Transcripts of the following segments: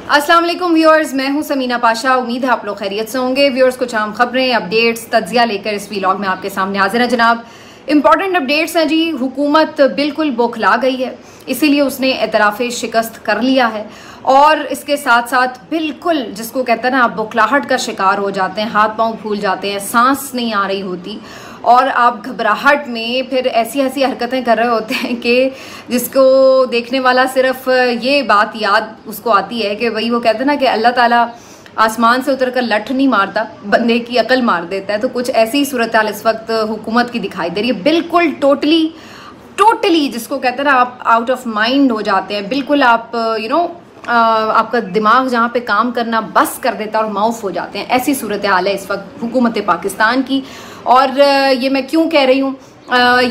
अस्सलाम वालेकुम व्यूअर्स, मैं हूं समीना पाशा। उम्मीद है आप लोग खैरियत से होंगे। व्यूअर्स, कुछ अहम खबरें, अपडेट्स, तज्जिया लेकर इस व्लॉग में आपके सामने हाजिर है। जनाब, इंपॉर्टेंट अपडेट्स हैं जी। हुकूमत बिल्कुल बौखला गई है, इसीलिए उसने एतराफ़े शिकस्त कर लिया है और इसके साथ साथ बिल्कुल जिसको कहते हैं ना, आप बौखलाहट का शिकार हो जाते हैं, हाथ पांव फूल जाते हैं, सांस नहीं आ रही होती और आप घबराहट में फिर ऐसी ऐसी हरकतें कर रहे होते हैं कि जिसको देखने वाला सिर्फ ये बात याद उसको आती है कि भाई वो कहते हैं ना कि अल्लाह ताला आसमान से उतर कर लठ नहीं मारता, बंदे की अकल मार देता है। तो कुछ ऐसी ही सूरत हाल इस वक्त हुकूमत की दिखाई दे रही है। बिल्कुल टोटली जिसको कहते हैं ना, आप आउट ऑफ माइंड हो जाते हैं। बिल्कुल आप आपका दिमाग जहाँ पे काम करना बस कर देता है और माउफ हो जाते हैं। ऐसी सूरत हाल है इस वक्त हुकूमत पाकिस्तान की। और ये मैं क्यों कह रही हूँ,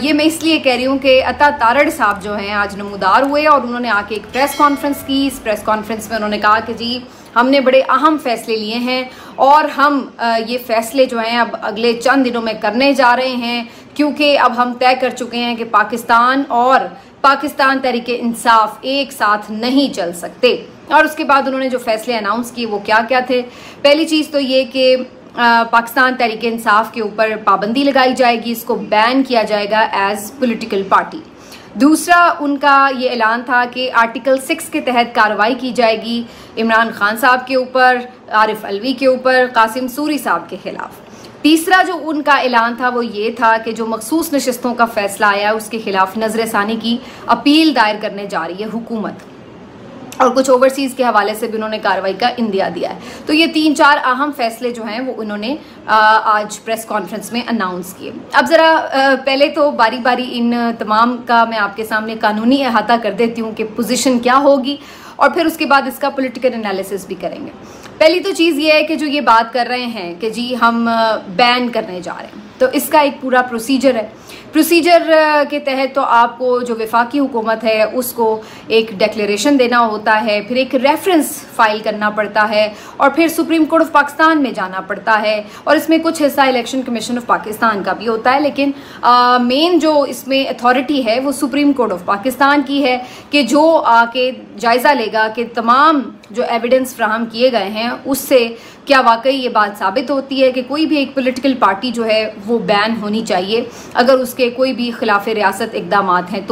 ये मैं इसलिए कह रही हूँ कि अता तारड़ साहब जो हैं आज नमूदार हुए और उन्होंने आके एक प्रेस कॉन्फ्रेंस की। इस प्रेस कॉन्फ्रेंस में उन्होंने कहा कि जी हमने बड़े अहम फैसले लिए हैं और हम ये फैसले जो हैं अब अगले चंद दिनों में करने जा रहे हैं, क्योंकि अब हम तय कर चुके हैं कि पाकिस्तान और पाकिस्तान तहरीके इंसाफ एक साथ नहीं चल सकते। और उसके बाद उन्होंने जो फैसले अनाउंस किए वो क्या क्या थे। पहली चीज़ तो ये कि पाकिस्तान तहरीके इंसाफ के ऊपर पाबंदी लगाई जाएगी, इसको बैन किया जाएगा एज पॉलिटिकल पार्टी। दूसरा उनका ये ऐलान था कि आर्टिकल 6 के तहत कार्रवाई की जाएगी इमरान खान साहब के ऊपर, आरिफ अलवी के ऊपर, कासिम सूरी साहब के खिलाफ। तीसरा जो उनका ऐलान था वो ये था कि जो मखसूस नशिस्तों का फैसला आया है उसके खिलाफ नजरसानी की अपील दायर करने जा रही है हुकूमत, और कुछ ओवरसीज़ के हवाले से भी उन्होंने कार्रवाई का इंदिया दिया है। तो ये 3-4 अहम फैसले जो हैं वो उन्होंने आज प्रेस कॉन्फ्रेंस में अनाउंस किए। अब ज़रा पहले तो बारी बारी इन तमाम का मैं आपके सामने कानूनी अहाता कर देती हूँ कि पोजीशन क्या होगी और फिर उसके बाद इसका पॉलिटिकल एनालिसिस भी करेंगे। पहली तो चीज़ ये है कि जो ये बात कर रहे हैं कि जी हम बैन करने जा रहे हैं, तो इसका एक पूरा प्रोसीजर है। प्रोसीजर के तहत तो आपको जो वफाकी हुकूमत है उसको एक डिक्लेरेशन देना होता है, फिर एक रेफरेंस फाइल करना पड़ता है और फिर सुप्रीम कोर्ट ऑफ पाकिस्तान में जाना पड़ता है और इसमें कुछ हिस्सा इलेक्शन कमीशन ऑफ पाकिस्तान का भी होता है। लेकिन मेन जो इसमें अथॉरिटी है वो सुप्रीम कोर्ट ऑफ पाकिस्तान की है कि जो आके जायज़ा लेगा कि तमाम जो एविडेंस फ्राहम किए गए हैं उससे क्या वाकई ये बात साबित होती है कि कोई भी एक पॉलिटिकल पार्टी जो है वो बैन होनी चाहिए अगर उसके कोई भी खिलाफ रियासत इकदाम हैं।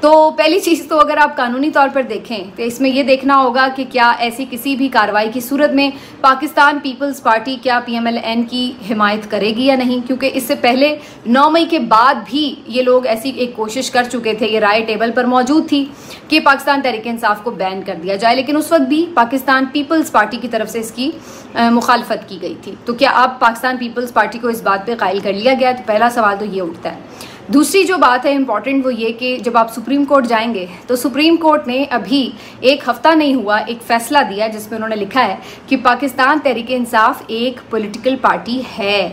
तो पहली चीज़ तो अगर आप कानूनी तौर पर देखें तो इसमें यह देखना होगा कि क्या ऐसी किसी भी कार्रवाई की सूरत में पाकिस्तान पीपल्स पार्टी क्या PMLN की हिमायत करेगी या नहीं, क्योंकि इससे पहले 9 मई के बाद भी ये लोग ऐसी एक कोशिश कर चुके थे, ये राय टेबल पर मौजूद थी कि पाकिस्तान तहरीके इंसाफ को बैन कर दिया जाए, लेकिन उस वक्त भी पाकिस्तान पीपल्स पार्टी की तरफ से इसकी मुखालफत की गई थी। तो क्या अब पाकिस्तान पीपल्स पार्टी को इस बात पर कायल कर लिया गया? तो पहला सवाल तो ये उठता है। दूसरी जो बात है इम्पॉर्टेंट वो ये कि जब आप सुप्रीम कोर्ट जाएंगे तो सुप्रीम कोर्ट ने अभी एक हफ्ता नहीं हुआ एक फैसला दिया जिसमें उन्होंने लिखा है कि पाकिस्तान तहरीके इंसाफ एक पॉलिटिकल पार्टी है,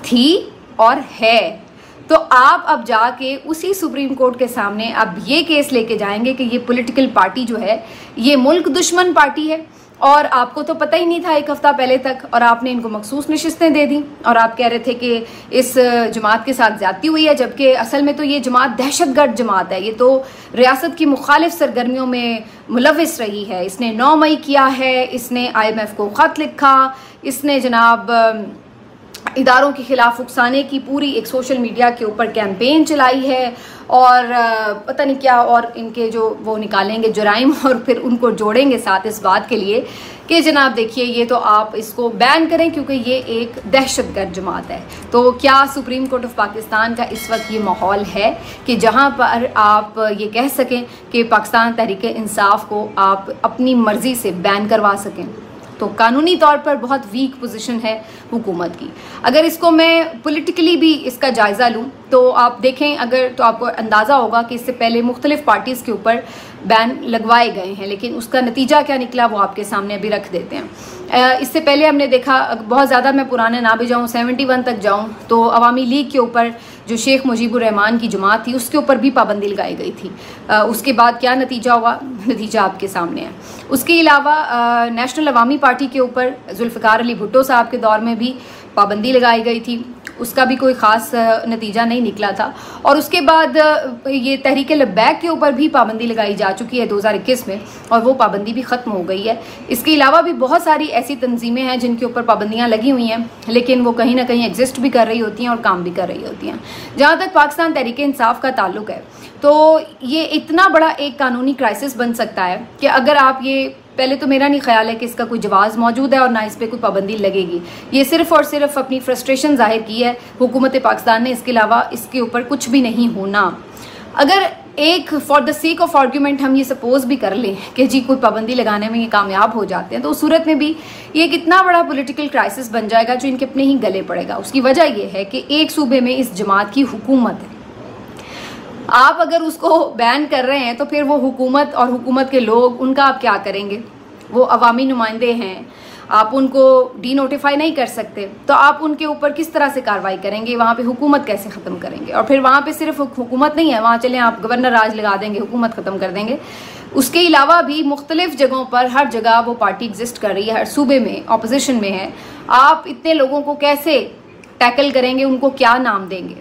थी और है। तो आप अब जाके उसी सुप्रीम कोर्ट के सामने अब ये केस लेके जाएंगे कि ये पॉलिटिकल पार्टी जो है ये मुल्क दुश्मन पार्टी है और आपको तो पता ही नहीं था एक हफ्ता पहले तक, और आपने इनको मखसूस नशिस्तें दे दी और आप कह रहे थे कि इस जमात के साथ ज्यादती हुई है, जबकि असल में तो ये जमात दहशतगर्द जमात है। ये तो रियासत की मुखालिफ सरगर्मियों में मुलविस रही है। इसने 9 मई किया है, इसने IMF को ख़त लिखा, इसने जनाब इदारों के खिलाफ उकसाने की पूरी एक सोशल मीडिया के ऊपर कैंपेन चलाई है और पता नहीं क्या, और इनके जो वो निकालेंगे जुराइम और फिर उनको जोड़ेंगे साथ इस बात के लिए कि जनाब देखिए ये तो आप इसको बैन करें क्योंकि ये एक दहशतगर्द जमात है। तो क्या सुप्रीम कोर्ट ऑफ पाकिस्तान का इस वक्त ये माहौल है कि जहां पर आप ये कह सकें कि पाकिस्तान तहरीके इंसाफ को आप अपनी मर्जी से बैन करवा सकें? तो कानूनी तौर पर बहुत वीक पोजीशन है हुकूमत की। अगर इसको मैं पॉलिटिकली भी इसका जायज़ा लूँ तो आप देखें अगर, तो आपको अंदाज़ा होगा कि इससे पहले मुख्तलिफ पार्टीज़ के ऊपर बैन लगवाए गए हैं, लेकिन उसका नतीजा क्या निकला वो आपके सामने अभी रख देते हैं। इससे पहले हमने देखा, बहुत ज़्यादा मैं पुराने ना भी जाऊँ, 71 तक जाऊँ तो अवामी लीग के ऊपर जो शेख मुजीबुर रहमान की जमात थी उसके ऊपर भी पाबंदी लगाई गई थी। उसके बाद क्या नतीजा हुआ, नतीजा आपके सामने है। उसके अलावा नेशनल अवामी पार्टी के ऊपर जुल्फ़िकार अली भुट्टो साहब के दौर में भी पाबंदी लगाई गई थी। उसका भी कोई ख़ास नतीजा नहीं निकला था। और उसके बाद ये तहरीक लब्बैक के ऊपर भी पाबंदी लगाई जा चुकी है 2021 में, और वो पाबंदी भी ख़त्म हो गई है। इसके अलावा भी बहुत सारी ऐसी तंजीमें हैं जिनके ऊपर पाबंदियाँ लगी हुई हैं, लेकिन वो कहीं ना कहीं एग्जिस्ट भी कर रही होती हैं और काम भी कर रही होती हैं। जहाँ तक पाकिस्तान तहरीक इंसाफ का ताल्लुक है, तो ये इतना बड़ा एक कानूनी क्राइसिस बन सकता है कि अगर आप ये, पहले तो मेरा नहीं ख्याल है कि इसका कोई जवाज़ मौजूद है और ना इस पर कोई पाबंदी लगेगी। ये सिर्फ और सिर्फ अपनी फ्रस्ट्रेशन जाहिर की है हुकूमत पाकिस्तान ने, इसके अलावा इसके ऊपर कुछ भी नहीं होना। अगर एक for the sake of argument हम ये सपोज भी कर लें कि जी कोई पाबंदी लगाने में ये कामयाब हो जाते हैं, तो उस सूरत में भी ये एक इतना बड़ा पॉलिटिकल क्राइसिस बन जाएगा जो इनके अपने ही गले पड़ेगा। उसकी वजह यह है कि एक सूबे में इस जमात की हुकूमत है, आप अगर उसको बैन कर रहे हैं तो फिर वो हुकूमत और हुकूमत के लोग, उनका आप क्या करेंगे? वो अवामी नुमाइंदे हैं, आप उनको डी नोटिफाई नहीं कर सकते, तो आप उनके ऊपर किस तरह से कार्रवाई करेंगे? वहाँ पे हुकूमत कैसे ख़त्म करेंगे? और फिर वहाँ पे सिर्फ हुकूमत नहीं है, वहाँ चले आप गवर्नर राज लगा देंगे, हुकूमत ख़त्म कर देंगे। उसके अलावा भी मुख्तलिफ जगहों पर हर जगह वो पार्टी एग्जिस्ट कर रही है, हर सूबे में अपोजिशन में है। आप इतने लोगों को कैसे टैकल करेंगे? उनको क्या नाम देंगे?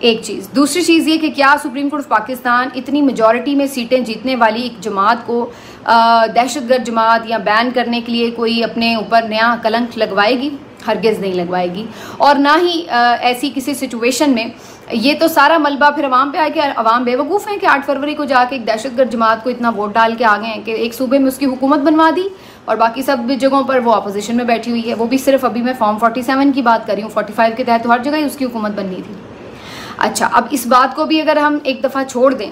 एक चीज़। दूसरी चीज़ ये कि क्या सुप्रीम कोर्ट ऑफ पाकिस्तान इतनी मेजॉरिटी में सीटें जीतने वाली एक जमात को दहशतगर्द जमात या बैन करने के लिए कोई अपने ऊपर नया कलंक लगवाएगी? हरगिज़ नहीं लगवाएगी। और ना ही ऐसी किसी सिचुएशन में ये तो सारा मलबा फिर अवाम पे आए कि अवाम बेवकूफ़ हैं कि 8 फरवरी को जाके एक दहशतगर्द जमात को इतना वोट डाल के आ गए हैं कि एक सूबे में उसकी हुकूमत बनवा दी और बाकी सब जगहों पर वो अपोजिशन में बैठी हुई है। वो भी सिर्फ अभी मैं फॉर्म 47 की बात कर रही हूँ, 45 के तहत तो हर जगह ही उसकी हुकूमत बननी थी। अच्छा, अब इस बात को भी अगर हम एक दफ़ा छोड़ दें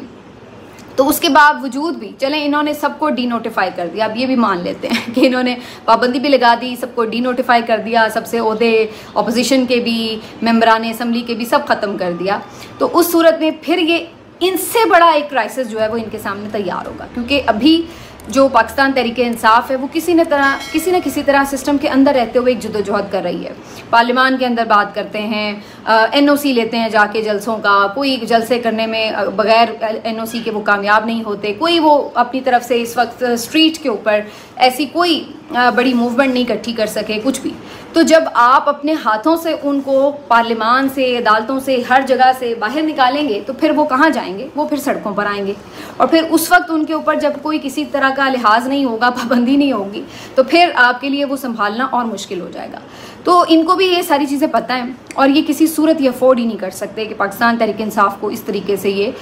तो उसके बावजूद भी चलें इन्होंने सबको डी नोटिफाई कर दिया, अब ये भी मान लेते हैं कि इन्होंने पाबंदी भी लगा दी, सबको डी नोटिफाई कर दिया, सबसे ओहदे अपोजिशन के भी, मेंबरान असम्बली के भी सब ख़त्म कर दिया, तो उस सूरत में फिर ये इनसे बड़ा एक क्राइसिस जो है वो इनके सामने तैयार होगा। क्योंकि अभी जो पाकिस्तान तहरीक इंसाफ है वो किसी न किसी तरह सिस्टम के अंदर रहते हुए एक जदोजहद कर रही है। पार्लियामान के अंदर बात करते हैं, एनओसी लेते हैं जाके जलसों का, कोई जलसे करने में बगैर एनओसी के वो कामयाब नहीं होते, कोई वो अपनी तरफ से इस वक्त स्ट्रीट के ऊपर ऐसी कोई बड़ी मूवमेंट नहीं इकट्ठी कर सके, कुछ भी। तो जब आप अपने हाथों से उनको पार्लियामान से, अदालतों से, हर जगह से बाहर निकालेंगे तो फिर वो कहाँ जाएंगे? वो फिर सड़कों पर आएंगे। और फिर उस वक्त उनके ऊपर जब कोई किसी तरह का लिहाज नहीं होगा, पाबंदी नहीं होगी, तो फिर आपके लिए वो संभालना और मुश्किल हो जाएगा। तो इनको भी ये सारी चीज़ें पता हैं और ये किसी सूरत ये अफोर्ड ही नहीं कर सकते कि पाकिस्तान तहरीक इंसाफ को इस तरीके से ये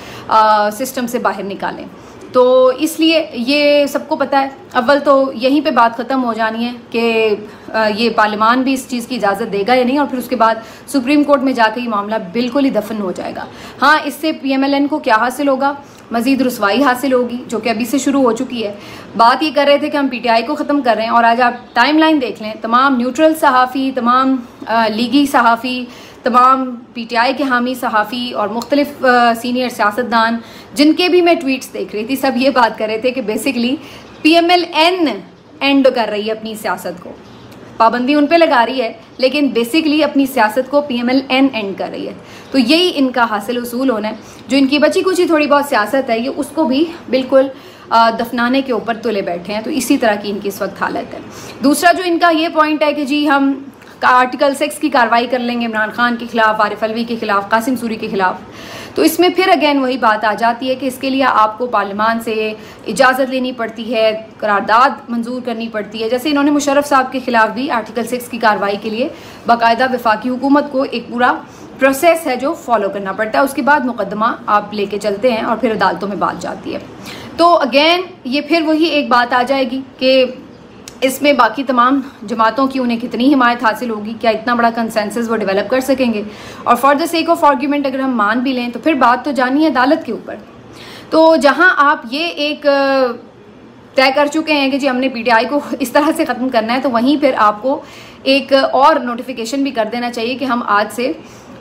सिस्टम से बाहर निकालें। तो इसलिए ये सबको पता है। अव्वल तो यहीं पे बात ख़त्म हो जानी है कि ये पार्लियामान भी इस चीज़ की इजाज़त देगा या नहीं, और फिर उसके बाद सुप्रीम कोर्ट में जाकर ये मामला बिल्कुल ही दफन हो जाएगा। हाँ, इससे PMLN को क्या हासिल होगा? मज़ीद रुसवाई हासिल होगी, जो कि अभी से शुरू हो चुकी है। बात ये कर रहे थे कि हम PTI को ख़त्म कर रहे हैं, और आज आप टाइमलाइन देख लें, तमाम न्यूट्रल सहाफ़ी, तमाम लीगी सहाफ़ी, तमाम PTI के हामी सहाफ़ी और मुख्तलिफ सीनियर सियासतदान जिनके भी मैं ट्वीट्स देख रही थी, सब ये बात कर रहे थे कि बेसिकली PMLN एंड कर रही है अपनी सियासत को। पाबंदी उन पे लगा रही है लेकिन बेसिकली अपनी सियासत को PMLN एंड कर रही है। तो यही इनका हासिल उसूल होना है। जो इनकी बची कुछ ही थोड़ी बहुत सियासत है, ये उसको भी बिल्कुल दफनाने के ऊपर तुले बैठे हैं। तो इसी तरह की इनकी इस वक्त हालत है। दूसरा जो इनका ये पॉइंट है कि जी हम आर्टिकल 6 की कार्रवाई कर लेंगे इमरान खान के खिलाफ, आरिफ अलवी के खिलाफ, कासिम सूरी के खिलाफ, तो इसमें फिर अगेन वही बात आ जाती है कि इसके लिए आपको पार्लियामान से इजाज़त लेनी पड़ती है, करारदाद मंजूर करनी पड़ती है। जैसे इन्होंने मुशर्रफ साहब के खिलाफ भी आर्टिकल 6 की कार्रवाई के लिए बाकायदा वफाकी हुकूमत को एक पूरा प्रोसेस है जो फॉलो करना पड़ता है। उसके बाद मुकदमा आप लेके चलते हैं और फिर अदालतों में बात जाती है। तो अगेन ये फिर वही एक बात आ जाएगी कि इसमें बाकी तमाम जमातों की उन्हें कितनी हिमायत हासिल होगी, क्या इतना बड़ा कंसेंसस वो डेवलप कर सकेंगे। और for the sake of argument अगर हम मान भी लें तो फिर बात तो जानी है अदालत के ऊपर। तो जहां आप ये एक तय कर चुके हैं कि जी हमने PTI को इस तरह से ख़त्म करना है, तो वहीं फिर आपको एक और नोटिफिकेशन भी कर देना चाहिए कि हम आज से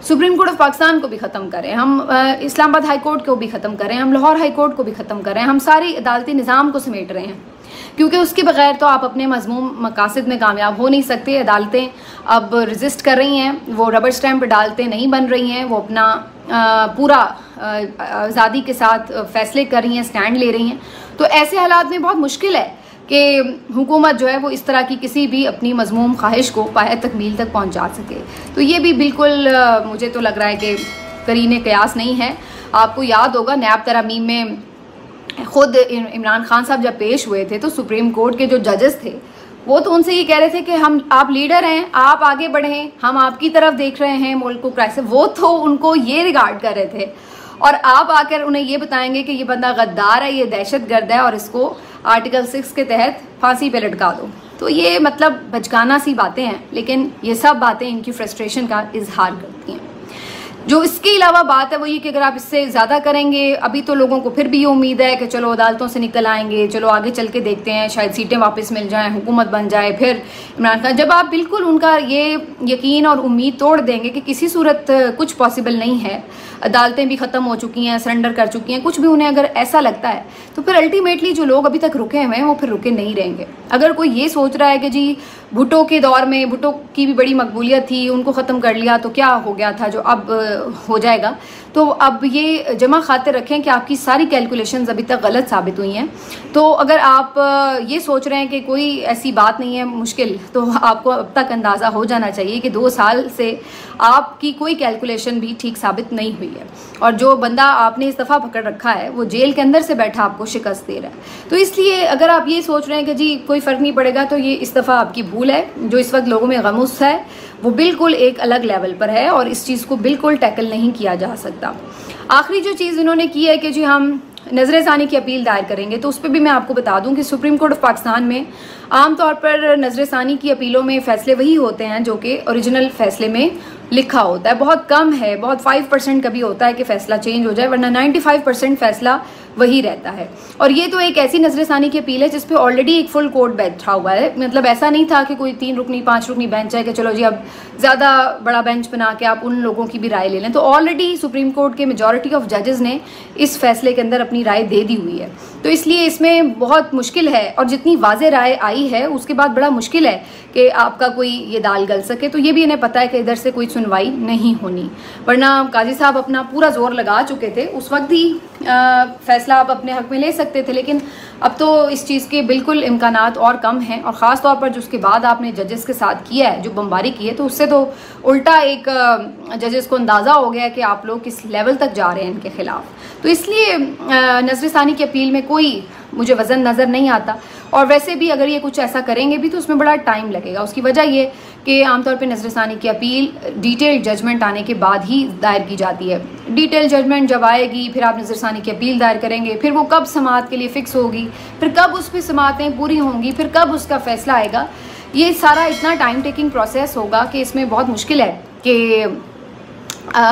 सुप्रीम कोर्ट ऑफ पाकिस्तान को भी ख़त्म करें, हम इस्लामाबाद हाई कोर्ट को भी ख़त्म करें, हम लाहौर हाई कोर्ट को भी ख़त्म करें, हम सारी अदालती निज़ाम को समेट रहे हैं। क्योंकि उसके बगैर तो आप अपने मज़मूम मकासद में कामयाब हो नहीं सकते। अदालतें अब रजिस्ट कर रही हैं, वो रबर स्टैम्प डालते नहीं बन रही हैं, वो अपना पूरा आज़ादी के साथ फैसले कर रही हैं, स्टैंड ले रही हैं। तो ऐसे हालात में बहुत मुश्किल है कि हुकूमत जो है वो इस तरह की किसी भी अपनी मज़मूम ख्वाहिश को पाए तकमील तक पहुंचा सके। तो ये भी बिल्कुल मुझे तो लग रहा है कि करीने कयास नहीं है। आपको याद होगा नैब तरमीम में खुद इमरान खान साहब जब पेश हुए थे तो सुप्रीम कोर्ट के जो जजेस थे वो तो उनसे ये कह रहे थे कि आप लीडर हैं, आप आगे बढ़ें, हम आपकी तरफ देख रहे हैं मुल्क को क्राइसिस। वो तो उनको ये रिगार्ड कर रहे थे और आप आकर उन्हें ये बताएंगे कि ये बंदा गद्दार है, ये दहशतगर्द है और इसको आर्टिकल 6 के तहत फांसी पे लटका दो। तो ये मतलब बचकाना सी बातें हैं, लेकिन ये सब बातें इनकी फ्रस्ट्रेशन का इजहार करती हैं। जो इसके अलावा बात है वो ये कि अगर आप इससे ज़्यादा करेंगे, अभी तो लोगों को फिर भी ये उम्मीद है कि चलो अदालतों से निकल आएंगे, चलो आगे चल के देखते हैं, शायद सीटें वापस मिल जाएं, हुकूमत बन जाए फिर इमरान खान। जब आप बिल्कुल उनका ये यकीन और उम्मीद तोड़ देंगे कि किसी सूरत कुछ पॉसिबल नहीं है, अदालतें भी ख़त्म हो चुकी हैं, सरेंडर कर चुकी हैं, कुछ भी उन्हें अगर ऐसा लगता है तो फिर अल्टीमेटली जो लोग अभी तक रुके हुए हैं वो फिर रुके नहीं रहेंगे। अगर कोई ये सोच रहा है कि जी भुट्टो के दौर में भुट्टो की भी बड़ी मकबूलियत थी, उनको ख़त्म कर लिया तो क्या हो गया था जो अब हो जाएगा, तो अब ये जमा खातिर रखें कि आपकी सारी कैलकुलेशंस अभी तक गलत साबित हुई हैं। तो अगर आप ये सोच रहे हैं कि कोई ऐसी बात नहीं है मुश्किल, तो आपको अब तक अंदाज़ा हो जाना चाहिए कि 2 साल से आपकी कोई कैलकुलेशन भी ठीक साबित नहीं हुई है और जो बंदा आपने इस दफ़ा पकड़ रखा है वो जेल के अंदर से बैठा आपको शिकस्त दे रहा है। तो इसलिए अगर आप ये सोच रहे हैं कि जी कोई फ़र्क नहीं पड़ेगा, तो ये इस दफ़ा आपकी भूल है। जो इस वक्त लोगों में गमुस है वो बिल्कुल एक अलग लेवल पर है और इस चीज़ को बिल्कुल टैकल नहीं किया जा सकता। आखिरी जो चीज़ इन्होंने की है कि जी हम नज़र-ए-ज़ानी की अपील दायर करेंगे, तो उस पर भी मैं आपको बता दूं कि सुप्रीम कोर्ट ऑफ पाकिस्तान में आमतौर पर नज़र-ए-ज़ानी की अपीलों में फ़ैसले वही होते हैं जो कि ओरिजिनल फ़ैसले में लिखा होता है। बहुत कम है, बहुत 5% कभी होता है कि फ़ैसला चेंज हो जाए, वरना 95% फ़ैसला वही रहता है। और ये तो एक ऐसी नज़र-ए-ज़ानी की अपील है जिसपे ऑलरेडी एक फुल कोर्ट बैठा हुआ है। मतलब ऐसा नहीं था कि कोई 3 रुकनी 5 रुकनी बेंच है कि चलो जी अब ज़्यादा बड़ा बेंच बना के आप उन लोगों की भी राय ले लें। तो ऑलरेडी सुप्रीम कोर्ट के मेजॉरिटी ऑफ जजेस ने इस फैसले के अंदर अपनी राय दे दी हुई है। तो इसलिए इसमें बहुत मुश्किल है और जितनी वाज़े राय आई है उसके बाद बड़ा मुश्किल है कि आपका कोई ये दाल गल सके। तो ये भी इन्हें पता है कि इधर से कोई सुनवाई नहीं होनी, वरना काजी साहब अपना पूरा जोर लगा चुके थे। उस वक्त ही फैसला आप अपने हक में ले सकते थे, लेकिन अब तो इस चीज़ के बिल्कुल इम्कानात और कम हैं। और ख़ास तौर पर जो उसके बाद आपने जजेस के साथ किया है, जो बमबारी की है, तो उससे तो उल्टा एक जजेस को अंदाज़ा हो गया कि आप लोग किस लेवल तक जा रहे हैं इनके खिलाफ। तो इसलिए नज़र-ए-ज़ानी की अपील में कोई मुझे वज़न नज़र नहीं आता। और वैसे भी अगर ये कुछ ऐसा करेंगे भी तो उसमें बड़ा टाइम लगेगा। उसकी वजह ये कि आमतौर पे नज़र-ए-ज़ानी की अपील डिटेल जजमेंट आने के बाद ही दायर की जाती है। डिटेल जजमेंट जब आएगी फिर आप नज़र-ए-ज़ानी की अपील दायर करेंगे, फिर वो कब समाअत के लिए फ़िक्स होगी, फिर कब उस पर समाअतें पूरी होंगी, फिर कब उसका फ़ैसला आएगा। ये सारा इतना टाइम टेकिंग प्रोसेस होगा कि इसमें बहुत मुश्किल है कि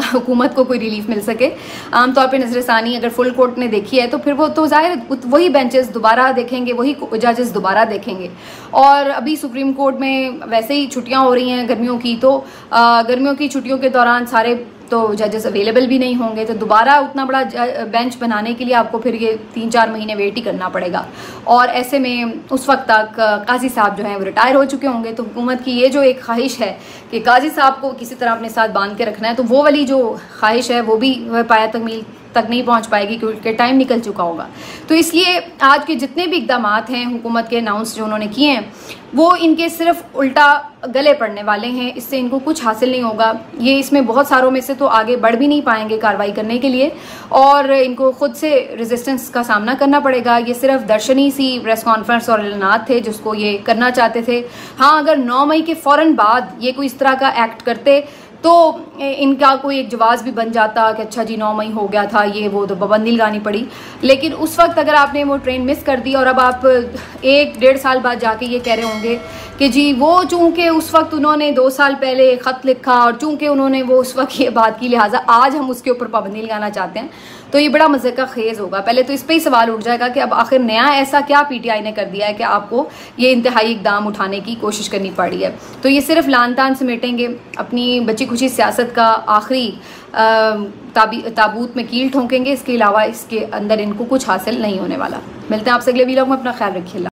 हुकूमत को कोई रिलीफ मिल सके। आमतौर पे नज़र-ए-ज़ानी अगर फुल कोर्ट ने देखी है तो फिर वो तो ज़ाहिर वही बेंचेस दोबारा देखेंगे, वही जजेस दोबारा देखेंगे। और अभी सुप्रीम कोर्ट में वैसे ही छुट्टियां हो रही हैं गर्मियों की, तो गर्मियों की छुट्टियों के दौरान सारे तो जजेस अवेलेबल भी नहीं होंगे, तो दोबारा उतना बड़ा बेंच बनाने के लिए आपको फिर ये 3-4 महीने वेट ही करना पड़ेगा। और ऐसे में उस वक्त तक काजी साहब जो हैं वो रिटायर हो चुके होंगे। तो हुकूमत की ये जो एक ख्वाहिश है कि काजी साहब को किसी तरह अपने साथ बांध के रखना है, तो वो वाली जो ख्वाहिश है वो भी पाया तक नहीं पहुंच पाएगी क्योंकि टाइम निकल चुका होगा। तो इसलिए आज के जितने भी इकदाम हैं हुकूमत के अनाउंस जो उन्होंने किए हैं वो इनके सिर्फ उल्टा गले पड़ने वाले हैं, इससे इनको कुछ हासिल नहीं होगा। ये इसमें बहुत सारों में से तो आगे बढ़ भी नहीं पाएंगे कार्रवाई करने के लिए और इनको खुद से रेजिस्टेंस का सामना करना पड़ेगा। ये सिर्फ दर्शनी सी प्रेस कॉन्फ्रेंस और ऐलानात थे जिसको ये करना चाहते थे। हाँ, अगर 9 मई के फ़ौरन बाद ये कोई इस तरह का एक्ट करते तो इनका कोई एक जवाब भी बन जाता कि अच्छा जी 9 मई हो गया था, ये वो, तो पाबंदी लगानी पड़ी। लेकिन उस वक्त अगर आपने वो ट्रेन मिस कर दी और अब आप 1-1.5 साल बाद जाके ये कह रहे होंगे कि जी वो चूंकि उस वक्त उन्होंने 2 साल पहले ख़त लिखा और चूंकि उन्होंने वो उस वक्त ये बात की लिहाजा आज हम उसके ऊपर पाबंदी लगाना चाहते हैं, तो ये बड़ा मज़े का खेज़ होगा। पहले तो इस पर ही सवाल उठ जाएगा कि अब आखिर नया ऐसा क्या पीटीआई ने कर दिया है कि आपको ये इंतहाई इकदाम उठाने की कोशिश करनी पड़ी है। तो ये सिर्फ लान तान समेटेंगे, अपनी बची खुची सियासत का आखिरी ताबूत में कील ठोंकेंगे। इसके अलावा इसके अंदर इनको कुछ हासिल नहीं होने वाला। मिलते हैं आपसे अगले वीडियो में, अपना ख्याल रखिए।